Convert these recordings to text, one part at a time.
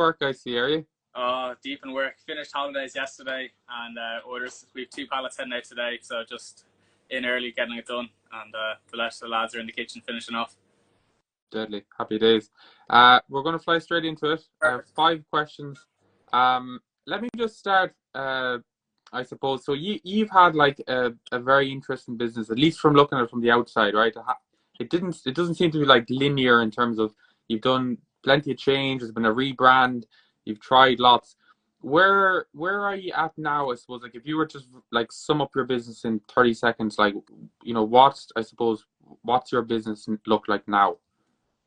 work, I see, are you? Deep in work. Finished holidays yesterday, and orders. We have 2 pallets heading out today, so just in early getting it done, and the rest of the lads are in the kitchen finishing off. Deadly. Happy days. We're going to fly straight into it. 5 questions. Let me just start, I suppose. So you've had like a very interesting business, at least from looking at it from the outside, right? It doesn't seem to be like linear in terms of you've done plenty of change. There's been a rebrand. You've tried lots. Where are you at now? I suppose, like, if you were to like sum up your business in 30 seconds, like, what's your business look like now?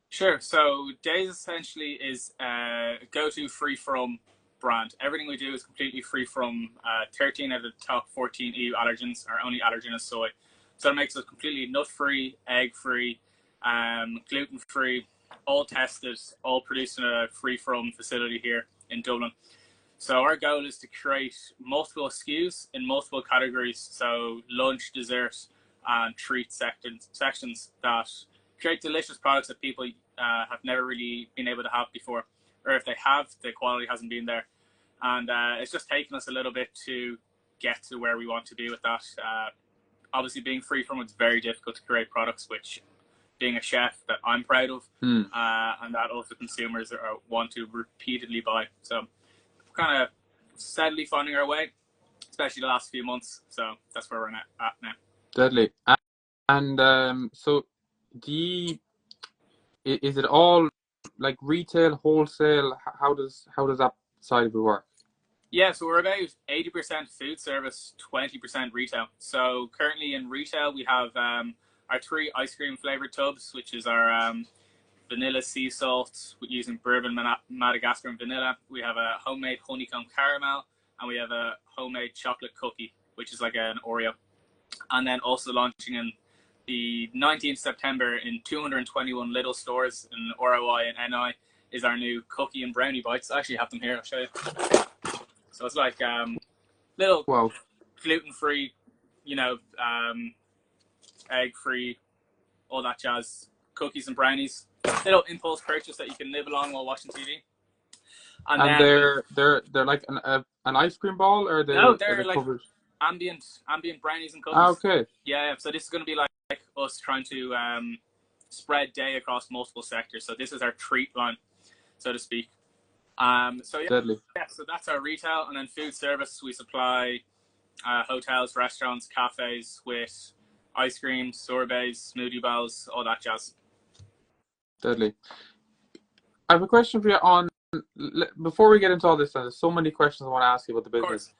Sure. So Dae essentially is a go-to free-from brand. Everything we do is completely free from 13 out of the top 14 EU allergens. Our only allergen is soy. So it makes us completely nut-free, egg-free, gluten-free, all tested, all produced in a free-from facility here in Dublin. So our goal is to create multiple SKUs in multiple categories. So lunch, dessert, and treat sections that create delicious products that people have never really been able to have before. Or if they have, the quality hasn't been there. And it's just taken us a little bit to get to where we want to be with that. Obviously, being free from it's very difficult to create products which, being a chef, that I'm proud of, and that also consumers want to repeatedly buy. So we're kind of steadily finding our way, especially the last few months. So that's where we're at now. Deadly. And so is it all like retail, wholesale? How does that side of it work? Yeah, so we're about 80% food service, 20% retail. So currently in retail, we have our 3 ice cream flavored tubs, which is our vanilla sea salt using bourbon, Madagascar, and vanilla. We have a homemade honeycomb caramel, and we have a homemade chocolate cookie, which is like an Oreo. And then also launching in the 19th September in 221 little stores in ROI and NI is our new cookie and brownie bites. I actually have them here. I'll show you. So it's like little gluten-free, egg-free, all that jazz, cookies and brownies. Little impulse purchase that you can nibble on while watching TV. And then, they're like an ice cream ball, or they're like covered? ambient brownies and cookies. Okay. Yeah. So this is going to be like us trying to spread Dae across multiple sectors. So this is our treat line, so to speak. Deadly. Yeah, so that's our retail, and then food service. We supply hotels, restaurants, cafes with ice cream, sorbets, smoothie bowls, all that jazz. Deadly. I have a question for you on, before we get into all this, there's so many questions I want to ask you about the business.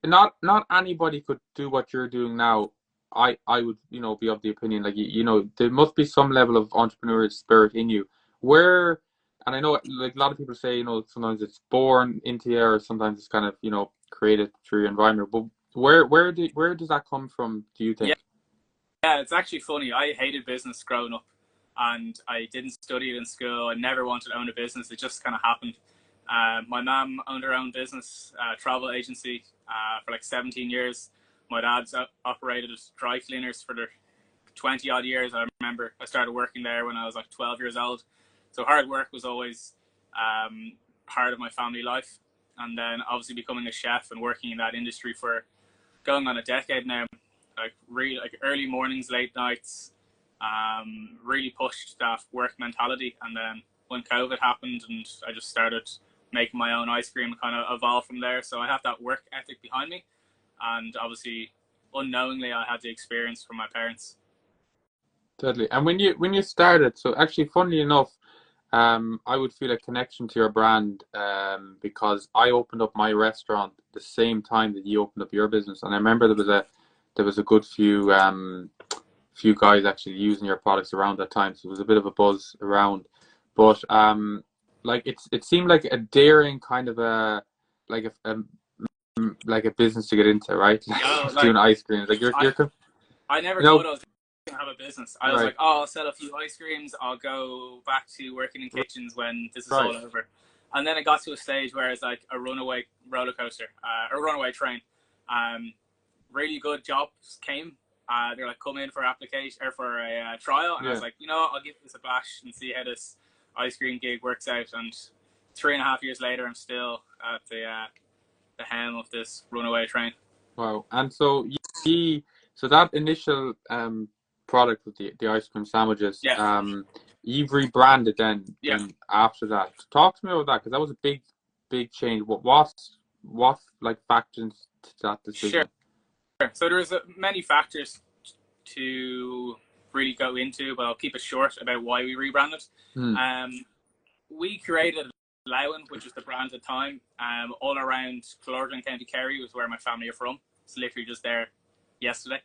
Not anybody could do what you're doing now. I would, be of the opinion, like, there must be some level of entrepreneurial spirit in you. And I know, like, a lot of people say, sometimes it's born into you, or sometimes it's kind of, created through your environment. But where does that come from, do you think? Yeah, it's actually funny. I hated business growing up, and I didn't study it in school. I never wanted to own a business. It just kind of happened. My mom owned her own business, travel agency, for like 17 years. My dad's operated dry cleaners for 20 odd years. I remember I started working there when I was like 12 years old. So hard work was always part of my family life. And then obviously becoming a chef and working in that industry for going on a decade now, like really like early mornings, late nights, really pushed that work mentality. And then when COVID happened and I just started making my own ice cream, kind of evolved from there. So I have that work ethic behind me. And obviously unknowingly I had the experience from my parents. Deadly. And when you started, so actually, funnily enough, I would feel a connection to your brand because I opened up my restaurant the same time that you opened up your business, and I remember there was a good few guys actually using your products around that time, so it was a bit of a buzz around. But like it seemed like a daring kind of a business to get into, right? Doing ice cream, like I never thought I was going to have a business. I was like, I'll sell a few ice creams. I'll go back to working in kitchens when this is all over. And then it got to a stage where it's like a runaway roller coaster, a runaway train. Really good jobs came. They're like, come in for application or for a trial. And I was like, I'll give this a bash and see how this ice cream gig works out, and 3.5 years later, I'm still at the helm of this runaway train. Wow. And so so that initial product with the ice cream sandwiches, Yeah. you've rebranded Yeah. then after that. Talk to me about that, because that was a big change. What like factors into that Sure. decision? So there's many factors to really go into, but I'll keep it short about why we rebranded. Hmm. We created Lowen, which was the brand at the time, all around Clorgan, County Kerry, was where my family are from. It's literally just there yesterday.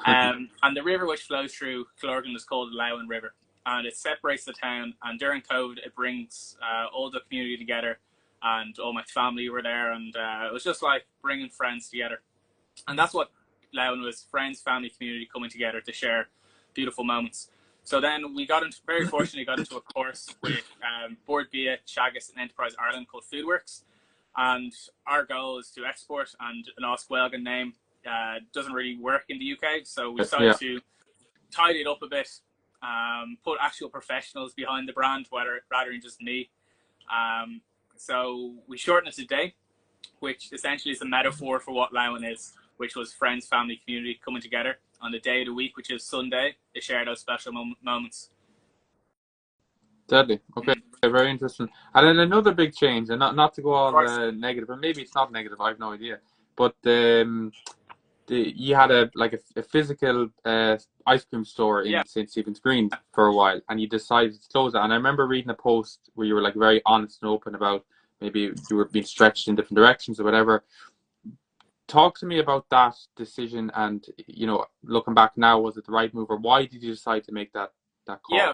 And the river which flows through Clorgan is called the Lowen River, and it separates the town. And during COVID, it brings all the community together, and all my family were there, and it was just like bringing friends together. And that's what Lowen was: friends, family, community coming together to share beautiful moments. So then we very fortunately got into a course with Board Bia, Chagas, and Enterprise Ireland called Foodworks. And our goal is to export, and an Oswelgan name doesn't really work in the UK. So we decided Yeah. to tidy it up a bit, put actual professionals behind the brand rather than just me. So we shortened it to Dae, which essentially is a metaphor for what Lowen is, which was friends, family, community coming together on the day of the week, which is Sunday, to share those special moments. Deadly. Okay, very interesting. And then another big change, and not to go all negative, or maybe it's not negative, I have no idea. But you had a physical ice cream store in St.Stephens Green for a while, and you decided to close that. And I remember reading a post where you were like very honest and open about maybe you were being stretched in different directions or whatever. Talk to me about that decision, and looking back now, was it the right move, or why did you decide to make that call? Yeah,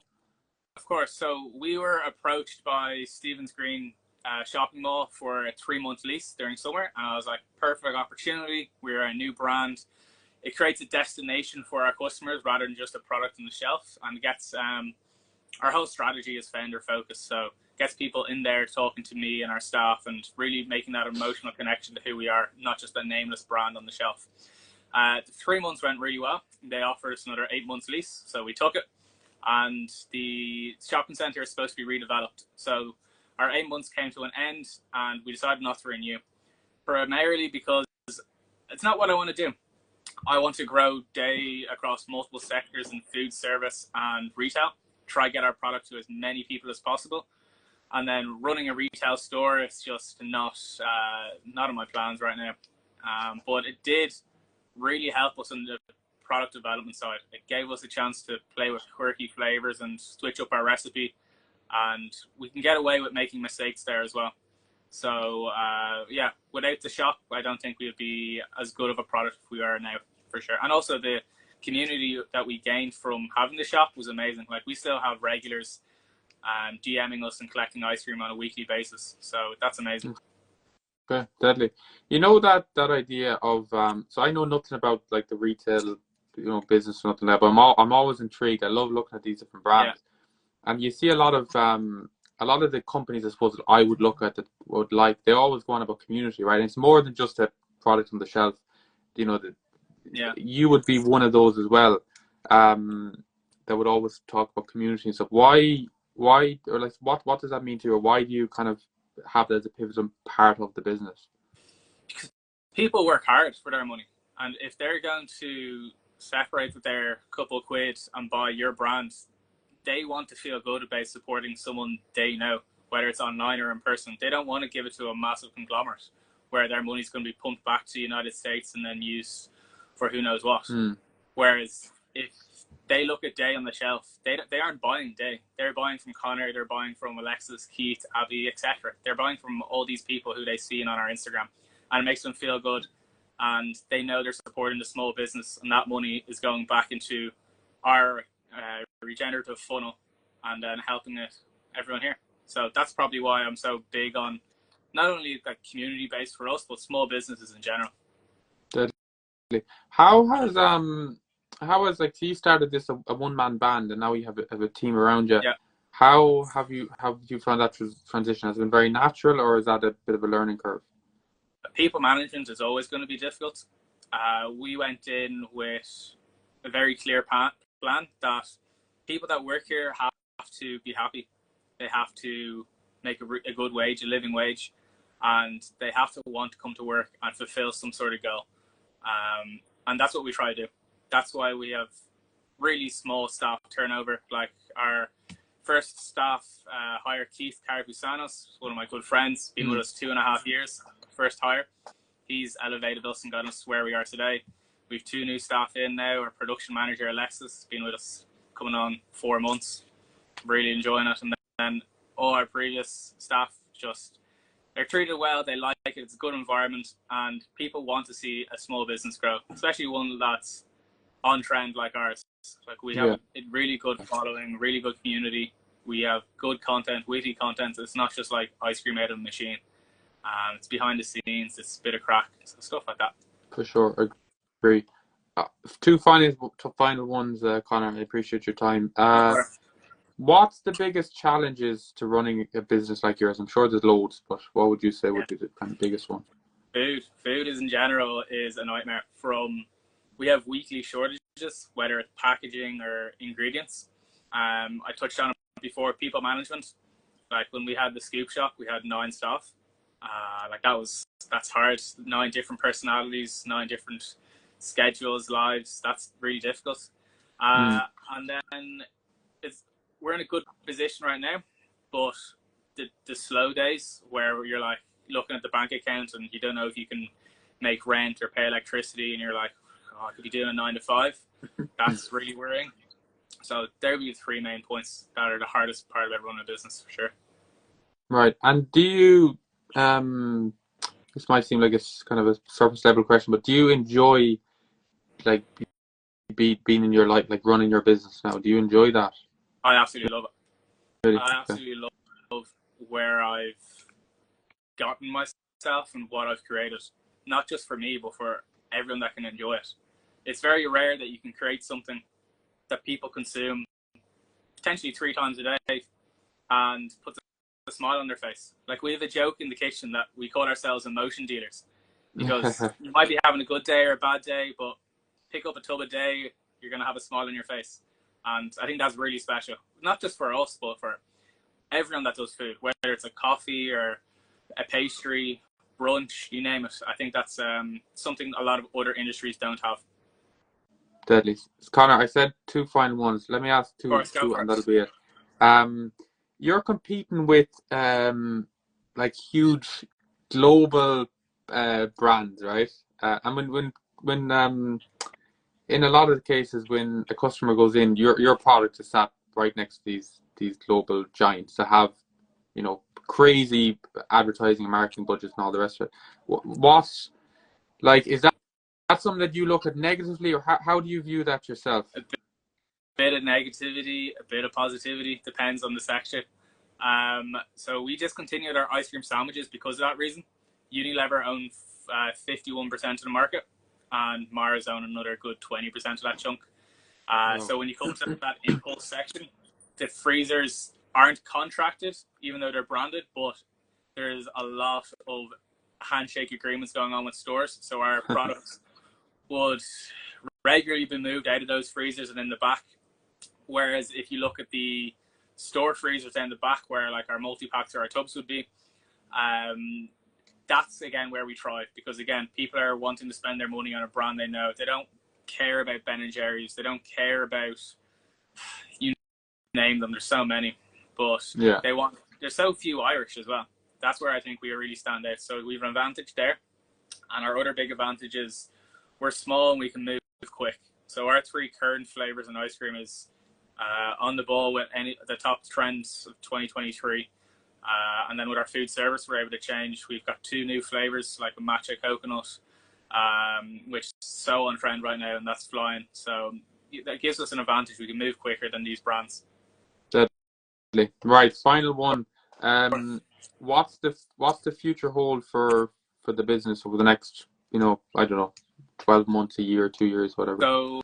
of course. So we were approached by Stephens Green shopping mall for a 3-month lease during summer, and I was like, perfect opportunity. We're a new brand. It creates a destination for our customers rather than just a product on the shelf, and gets our whole strategy is founder focused. So gets people in there talking to me and our staff, and really making that emotional connection to who we are, not just a nameless brand on the shelf. The 3 months went really well. They offered us another 8 months lease, so we took it. And the shopping centre is supposed to be redeveloped. So our 8 months came to an end, and we decided not to renew, primarily because it's not what I want to do. I want to grow Dae across multiple sectors in food service and retail, try to get our product to as many people as possible. And then running a retail store is just not in my plans right now. But it did really help us in the product development side. It gave us a chance to play with quirky flavors and switch up our recipe, and we can get away with making mistakes there as well. So without the shop, I don't think we'd be as good of a product as we are now, for sure. And also the community that we gained from having the shop was amazing. Like, we still have regulars DMing us and collecting ice cream on a weekly basis, so that's amazing. Okay, deadly. That idea of so I know nothing about like the retail business or nothing like that, but I'm always intrigued. I love looking at these different brands, and you see a lot of the companies, I suppose, that I would look at that would like, they always go on about community, right? And it's more than just a product on the shelf. You would be one of those as well, that would always talk about community and stuff. Why, or like what does that mean to you, or why do you kind of have that as a pivotal part of the business? Because people work hard for their money, and if they're going to separate with their couple of quid and buy your brand, they want to feel good about supporting someone they know, whether it's online or in person. They don't want to give it to a massive conglomerate where their money's going to be pumped back to the United States and then used for who knows what. Whereas if they look at Dae on the shelf, they aren't buying Dae. They're buying from Conor, they're buying from Alexis, Keith, Abby, etc. They're buying from all these people who they've seen on our Instagram, and it makes them feel good, and they know they're supporting the small business, and that money is going back into our regenerative funnel and then helping everyone here. So that's probably why I'm so big on not only like community based for us, but small businesses in general. Deadly. How has like, so you started this a one-man band, and now you have a team around you. Yeah. How have you found that transition? Has it been very natural, or is that a bit of a learning curve? People management is always going to be difficult. We went in with a very clear plan that people that work here have to be happy. they have to make a good wage, a living wage, and they have to want to come to work and fulfill some sort of goal. And that's what we try to do. That's why we have really small staff turnover. Like our first staff hire, Keith Carabusanos, one of my good friends, been with us 2.5 years, first hire. He's elevated us and got us where we are today. We have 2 new staff in now. Our production manager, Alexis, been with us coming on 4 months, really enjoying it. And then all our previous staff, just they're treated well, they like it, it's a good environment, and people want to see a small business grow, especially one that's on trend like ours. Like we have a really good following, really good community. We have good content, witty content. It's not just like ice cream out of a machine. It's behind the scenes, it's a bit of crack, so stuff like that. For sure, agree. 2 final ones, Conor. I appreciate your time. What's the biggest challenges to running a business like yours? I'm sure there's loads, but what would you say would be the kind of biggest one? Food is in general is a nightmare. We have weekly shortages, whether it's packaging or ingredients. I touched on it before, people management. Like when we had the scoop shop, we had 9 staff. That's hard. 9 different personalities, 9 different schedules, lives. That's really difficult. And then we're in a good position right now, but the slow days where you're like looking at the bank account and you don't know if you can make rent or pay electricity, and you're like, oh, I could be doing a 9 to 5. That's really worrying. So there would be the 3 main points that are the hardest part of running a business, for sure. Right. And do you, this might seem like it's kind of a surface level question, but do you enjoy like being in your life, like running your business now? Do you enjoy that? I absolutely love it. Really? I absolutely love where I've gotten myself and what I've created, not just for me, but for everyone that can enjoy it. It's very rare that you can create something that people consume potentially 3 times a day and put a smile on their face. Like we have a joke in the kitchen that we call ourselves emotion dealers, because you might be having a good day or a bad day, but pick up a tub a day, you're going to have a smile on your face. And I think that's really special, not just for us, but for everyone that does food, whether it's a coffee or a pastry, brunch, you name it. I think that's something a lot of other industries don't have. Deadly. Conor, I said 2 final ones. Let me ask two, and that'll be it. You're competing with like huge global brands, right? And when in a lot of the cases, when a customer goes in, your product is sat right next to these global giants that have, you know, crazy advertising and marketing budgets and all the rest of it. What like, is that something that you look at negatively, or how do you view that yourself? A bit of negativity, a bit of positivity, depends on the section. So we discontinued our ice cream sandwiches because of that reason. Unilever own 51% of the market, and Mars own another good 20% of that chunk. So when you come to that impulse section, the freezers aren't contracted, even though they're branded, but there's a lot of handshake agreements going on with stores. So our products would regularly be moved out of those freezers and in the back. Whereas if you look at the store freezers down the back, where like our multi-packs or our tubs would be, that's again where we thrive, because again, people are wanting to spend their money on a brand they know. They don't care about Ben and Jerry's. They don't care about, you name them. There's so many, but there's so few Irish as well. That's where I think we really stand out. So we have an advantage there, and our other big advantage is we're small and we can move quick. So our 3 current flavors in ice cream is on the ball with the top trends of 2023. And then with our food service, we're able to change. We've got 2 new flavors, like a matcha coconut, which is so on trend right now, and that's flying. So that gives us an advantage. We can move quicker than these brands. Definitely. Right, final one. What's the future hold for the business over the next, I don't know, 12 months, a year, 2 years, whatever? So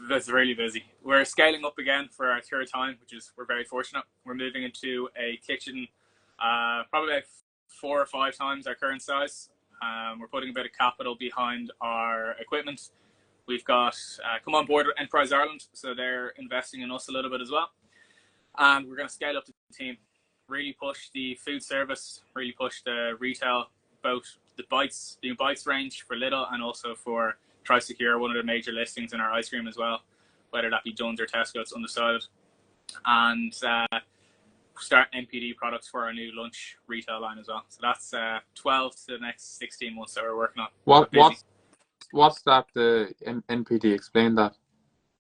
that's really busy. We're scaling up again for our 3rd time, we're very fortunate. We're moving into a kitchen probably like 4 or 5 times our current size. We're putting a bit of capital behind our equipment. We've got come on board with Enterprise Ireland, so they're investing in us a little bit as well. and we're going to scale up the team, really push the food service, really push the retail, both the new bites range for Lidl and also for Trisecure, one of the major listings in our ice cream as well, whether that be Dunn's or Tesco, it's undecided. And start NPD products for our new lunch retail line as well. So that's 12 to the next 16 months that we're working on. What's that, the NPD? Explain that.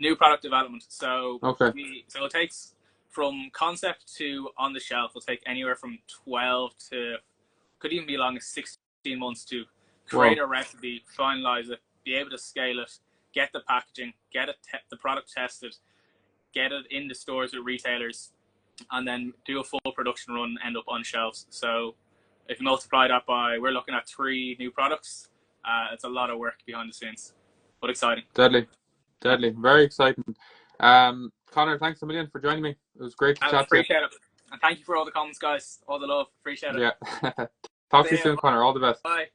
New product development. So okay. So it takes from concept to on the shelf. It'll take anywhere from 12 to, could even be long as 16 months to create a recipe, finalize it, be able to scale it, get the packaging, get it the product tested, get it in the stores with retailers, and then do a full production run, end up on shelves. So if you multiply that by, we're looking at 3 new products. It's a lot of work behind the scenes, but exciting. Deadly, very exciting. Conor, thanks a million for joining me. It was great to chat to you. Appreciate it, and thank you for all the comments, guys. All the love, appreciate it. Yeah. Talk to you soon, Conor. All the best. Bye.